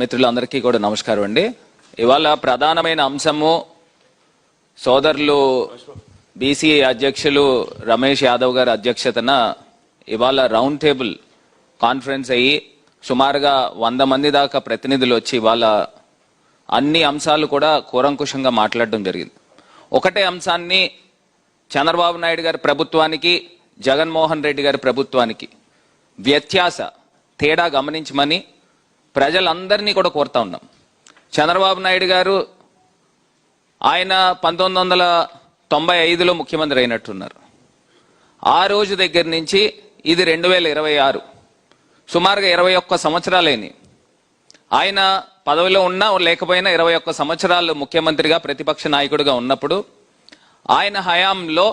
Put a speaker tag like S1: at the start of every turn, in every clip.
S1: మిత్రులందరికీ కూడా నమస్కారం అండి. ఇవాళ ప్రధానమైన అంశము సోదరులు బీసీ అధ్యక్షులు రమేష్ యాదవ్ గారి అధ్యక్షతన ఇవాళ రౌండ్ టేబుల్ కాన్ఫరెన్స్ అయ్యి సుమారుగా 100 మంది దాకా ప్రతినిధులు వచ్చి ఇవాళ అన్ని అంశాలు కూడా కూలంకుషంగా మాట్లాడడం జరిగింది. ఒకటే అంశాన్ని చంద్రబాబు నాయుడు గారి ప్రభుత్వానికి జగన్మోహన్ రెడ్డి గారి ప్రభుత్వానికి వ్యత్యాస తేడా గమనించమని ప్రజలందరినీ కూడా కోరుతా ఉన్నాం. చంద్రబాబు నాయుడు గారు ఆయన 1995లో ముఖ్యమంత్రి అయినట్టున్నారు. ఆ రోజు దగ్గర నుంచి ఇది 2026 సుమారుగా 21 సంవత్సరాలైంది. ఆయన పదవిలో ఉన్నా లేకపోయినా 21 సంవత్సరాలు ముఖ్యమంత్రిగా ప్రతిపక్ష నాయకుడిగా ఉన్నప్పుడు ఆయన హయాంలో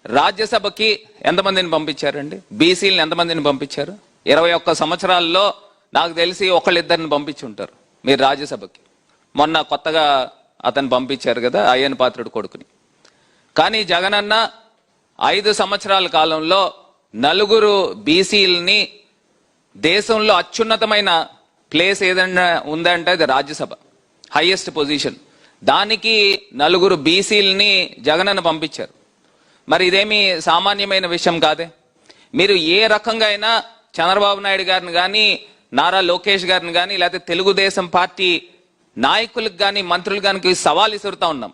S1: రాజ్యసభకి ఎంతమందిని పంపించారండి? బీసీలను ఎంతమందిని పంపించారు? 21 సంవత్సరాల్లో నాకు తెలిసి ఒకళ్ళిద్దరిని పంపించి ఉంటారు మీరు రాజ్యసభకి. మొన్న కొత్తగా అతను పంపించారు కదా అయ్యన్ పాత్రుడు కొడుకుని. కానీ జగనన్న 5 సంవత్సరాల కాలంలో 4 బీసీలని దేశంలో అత్యున్నతమైన ప్లేస్ ఏదైనా ఉందంటే అది రాజ్యసభ, హైయెస్ట్ పొజిషన్. దానికి 4 బీసీలని జగనన్న పంపించారు. మరి ఇదేమి సామాన్యమైన విషయం కాదే. మీరు ఏ రకంగా అయినా చంద్రబాబు నాయుడు గారిని కానీ నారా లోకేష్ గారిని కానీ లేకపోతే తెలుగుదేశం పార్టీ నాయకులకు కానీ మంత్రులు కానీ సవాల్ ఇసురుతా ఉన్నాం.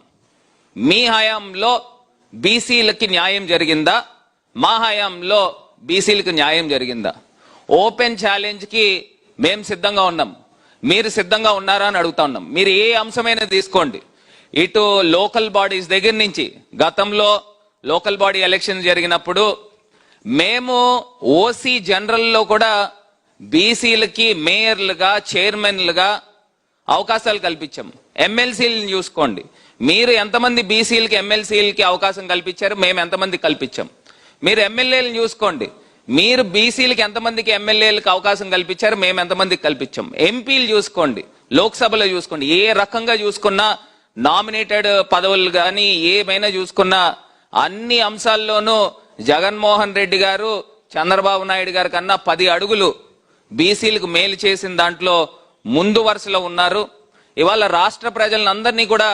S1: మీ హయాంలో బీసీలకి న్యాయం జరిగిందా? మా హయాంలో బీసీలకు న్యాయం జరిగిందా? ఓపెన్ ఛాలెంజ్కి మేము సిద్ధంగా ఉన్నాం. మీరు సిద్ధంగా ఉన్నారా అని అడుగుతా ఉన్నాం. మీరు ఏ అంశమైనా తీసుకోండి. ఇటు లోకల్ బాడీస్ దగ్గర నుంచి గతంలో లోకల్ బాడీ ఎలక్షన్ జరిగినప్పుడు మేము ఓసీ జనరల్లో కూడా బీసీలకి మేయర్లుగా చైర్మన్లుగా అవకాశాలు కల్పించాం. ఎమ్మెల్సీలను చూసుకోండి. మీరు ఎంతమంది బీసీలకి ఎమ్మెల్సీలకి అవకాశం కల్పించారు, మేము ఎంతమంది కల్పించాం. మీరు ఎమ్మెల్యేలను చూసుకోండి. మీరు బీసీలకి ఎంతమందికి ఎమ్మెల్యేలకు అవకాశం కల్పించారు, మేము ఎంతమందికి కల్పించాం. ఎంపీలు చూసుకోండి, లోక్సభలో చూసుకోండి. ఏ రకంగా చూసుకున్నా నామినేటెడ్ పదవులు కానీ ఏమైనా చూసుకున్నా అన్ని అంశాల్లోనూ జగన్మోహన్ రెడ్డి గారు చంద్రబాబు నాయుడు గారి కన్నా 10 అడుగులు బీసీలకు మేలు చేసిన దాంట్లో ముందు వరుసలో ఉన్నారు. ఇవాళ రాష్ట్ర ప్రజలందరినీ కూడా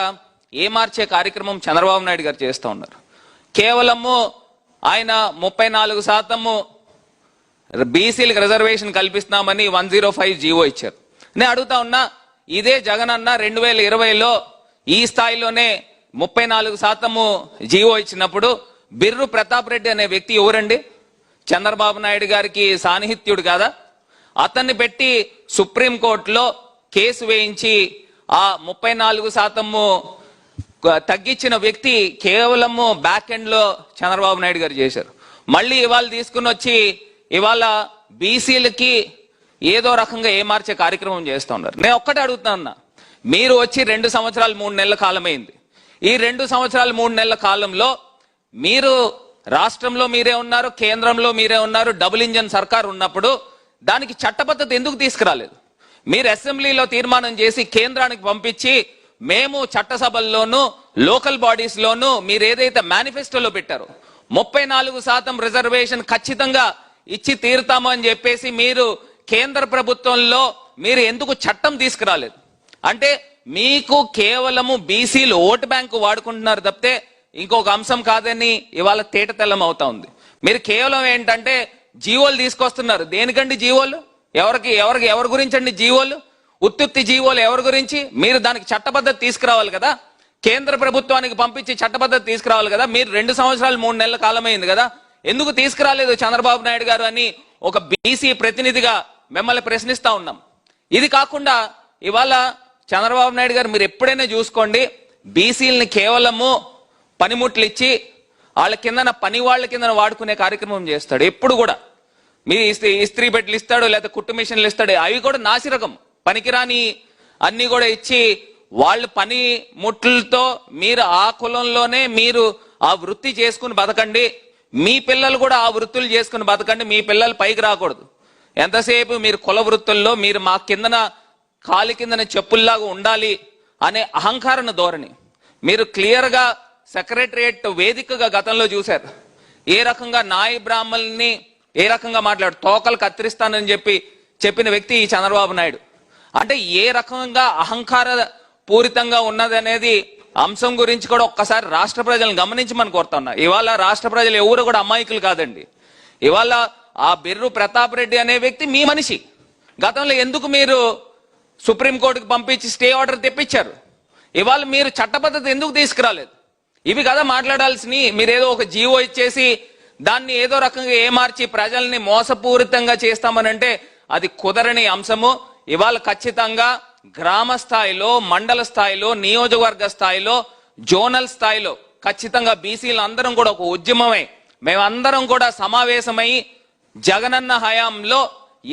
S1: ఏమార్చే కార్యక్రమం చంద్రబాబు నాయుడు గారు చేస్తూ ఉన్నారు. కేవలము ఆయన 34% బీసీలకు రిజర్వేషన్ కల్పిస్తున్నామని 105 జీవో ఇచ్చారు. నేను అడుగుతా ఉన్నా, ఇదే జగన్ అన్న 2020లో ఈ స్థాయిలోనే 34% జీవో ఇచ్చినప్పుడు బిర్రు ప్రతాప్ రెడ్డి అనే వ్యక్తి ఎవరండి? చంద్రబాబు నాయుడు గారికి సాన్నిహిత్యుడు కాదా? అతన్ని పెట్టి సుప్రీంకోర్టులో కేసు వేయించి ఆ 34% తగ్గించిన వ్యక్తి కేవలము బ్యాక్ ఎండ్ లో చంద్రబాబు నాయుడు గారు చేశారు. మళ్ళీ ఇవాళ తీసుకుని వచ్చి ఇవాళ బీసీలకి ఏదో రకంగా ఏమార్చే కార్యక్రమం చేస్తూ ఉన్నారు. నేను ఒక్కటే అడుగుతున్నా, మీరు వచ్చి 2 సంవత్సరాలు 3 నెలల కాలమైంది. ఈ 2 సంవత్సరాలు 3 నెలల కాలంలో మీరు రాష్ట్రంలో మీరే ఉన్నారు, కేంద్రంలో మీరే ఉన్నారు. డబుల్ ఇంజన్ సర్కార్ ఉన్నప్పుడు దానికి చట్టబద్ధత ఎందుకు తీసుకురాలేదు? మీరు అసెంబ్లీలో తీర్మానం చేసి కేంద్రానికి పంపించి మేము చట్టసభల్లోనూ లోకల్ బాడీస్ లోనూ మీరు ఏదైతే మేనిఫెస్టోలో పెట్టారో 34% రిజర్వేషన్ ఖచ్చితంగా ఇచ్చి తీరుతాము అని చెప్పేసి మీరు కేంద్ర ప్రభుత్వంలో మీరు ఎందుకు చట్టం తీసుకురాలేదు? అంటే మీకు కేవలము బీసీలు ఓటు బ్యాంకు వాడుకుంటున్నారు తప్పితే ఇంకొక అంశం కాదని ఇవాళ తేటతెల్లం అవుతా ఉంది. మీరు కేవలం ఏంటంటే జీవోలు తీసుకొస్తున్నారు. దేనికండి జీవోలు? ఎవరి గురించి అండి జీవోలు? ఉత్తుత్తి జీవోలు ఎవరి గురించి? మీరు దానికి చట్టబద్ధత తీసుకురావాలి కదా, కేంద్ర ప్రభుత్వానికి పంపించి చట్టబద్ధత తీసుకురావాలి కదా. మీరు 2 సంవత్సరాలు 3 నెలల కాలమైంది కదా, ఎందుకు తీసుకురాలేదు చంద్రబాబు నాయుడు గారు అని ఒక బీసీ ప్రతినిధిగా మిమ్మల్ని ప్రశ్నిస్తా ఉన్నాం. ఇది కాకుండా ఇవాళ చంద్రబాబు నాయుడు గారు మీరు ఎప్పుడైనా చూసుకోండి, బీసీలని కేవలము పనిముట్లు ఇచ్చి వాళ్ళ కిందన పని వాళ్ళ కిందన వాడుకునే కార్యక్రమం చేస్తాడు. ఎప్పుడు కూడా మీ ఇస్త్రీ పెట్టెలు ఇస్తాడు, లేకపోతే కుట్టు మిషన్లు ఇస్తాడు. అవి కూడా నాసిరకం పనికిరాని అన్ని కూడా ఇచ్చి వాళ్ళు పని ముట్లతో మీరు ఆ కులంలోనే మీరు ఆ వృత్తి చేసుకుని బతకండి. మీ పిల్లలు కూడా ఆ వృత్తులు చేసుకుని బతకండి. మీ పిల్లలు పైకి రాకూడదు. ఎంతసేపు మీరు కుల వృత్తుల్లో మీరు మా కిందన కాలి కిందన చెప్పుల్లాగా ఉండాలి అనే అహంకారణ ధోరణి మీరు క్లియర్గా సెక్రటరియట్ వేదికగా గతంలో చూశారు. ఏ రకంగా నాయ బ్రాహ్మణుల్ని ఏ రకంగా మాట్లాడు తోకలు కత్తిరిస్తానని చెప్పి చెప్పిన వ్యక్తి ఈ చంద్రబాబు నాయుడు. అంటే ఏ రకంగా అహంకార పూరితంగా ఉన్నదనేది అంశం గురించి కూడా ఒక్కసారి రాష్ట్ర ప్రజలను గమనించమని కోరుతున్నా. ఇవాళ రాష్ట్ర ప్రజలు ఎవరు కూడా అమాయకులు కాదండి. ఇవాళ ఆ బిర్రు ప్రతాప్ రెడ్డి అనే వ్యక్తి మీ మనిషి. గతంలో ఎందుకు మీరు సుప్రీంకోర్టుకు పంపించి స్టే ఆర్డర్ తెప్పించారు? ఇవాళ మీరు చట్టబద్ధత ఎందుకు తీసుకురాలేదు? ఇవి కదా మాట్లాడాల్సినవి. మీరేదో ఒక జీవో ఇచ్చేసి దాన్ని ఏదో రకంగా ఏమార్చి ప్రజల్ని మోసపూరితంగా చేస్తామనంటే అది కుదరని అంశము. ఇవాళ ఖచ్చితంగా గ్రామ స్థాయిలో, మండల స్థాయిలో, నియోజకవర్గ స్థాయిలో, జోనల్ స్థాయిలో ఖచ్చితంగా బీసీలు అందరం కూడా ఒక ఉద్యమమై మేమందరం కూడా సమావేశమై జగనన్న హయాంలో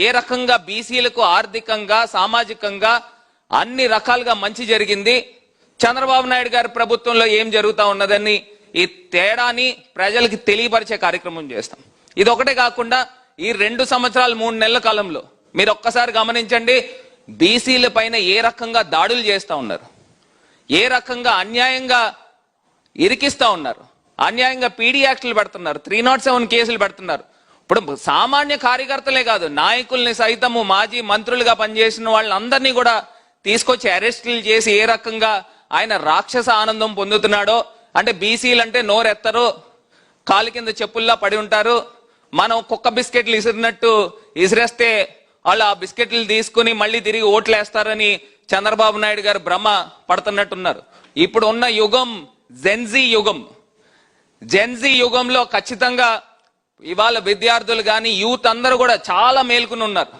S1: ఏ రకంగా బీసీలకు ఆర్థికంగా, సామాజికంగా అన్ని రకాలుగా మంచి జరిగింది, చంద్రబాబు నాయుడు గారి ప్రభుత్వంలో ఏం జరుగుతా ఉన్నదని ఈ తేడాని ప్రజలకి తెలియపరిచే కార్యక్రమం చేస్తాం. ఇది ఒకటే కాకుండా ఈ 2 సంవత్సరాలు 3 నెలల కాలంలో మీరు ఒక్కసారి గమనించండి, బీసీల పైన ఏ రకంగా దాడులు చేస్తా ఉన్నారు, ఏ రకంగా అన్యాయంగా ఇరికిస్తా ఉన్నారు, అన్యాయంగా పీడీ యాక్టులు పెడుతున్నారు, 307 కేసులు పెడుతున్నారు. ఇప్పుడు సామాన్య కార్యకర్తలే కాదు, నాయకుల్ని సైతము, మాజీ మంత్రులుగా పనిచేసిన వాళ్ళందరినీ కూడా తీసుకొచ్చి అరెస్టులు చేసి ఏ రకంగా ఆయన రాక్షస ఆనందం పొందుతున్నాడో. అంటే బీసీలు అంటే నోరెత్తరు, కాలు కింద చెప్పుల్లా పడి ఉంటారు, మనం కుక్క బిస్కెట్లు ఇసిరినట్టు ఇసిరేస్తే వాళ్ళు ఆ బిస్కెట్లు తీసుకుని మళ్ళీ తిరిగి ఓట్లేస్తారని చంద్రబాబు నాయుడు గారు భ్రమ పడుతున్నట్టున్నారు. ఇప్పుడు ఉన్న యుగం జెన్జీ యుగం. జెన్జీ యుగంలో ఖచ్చితంగా ఇవాళ విద్యార్థులు కానీ యూత్ అందరూ కూడా చాలా మేల్కొని ఉన్నారు.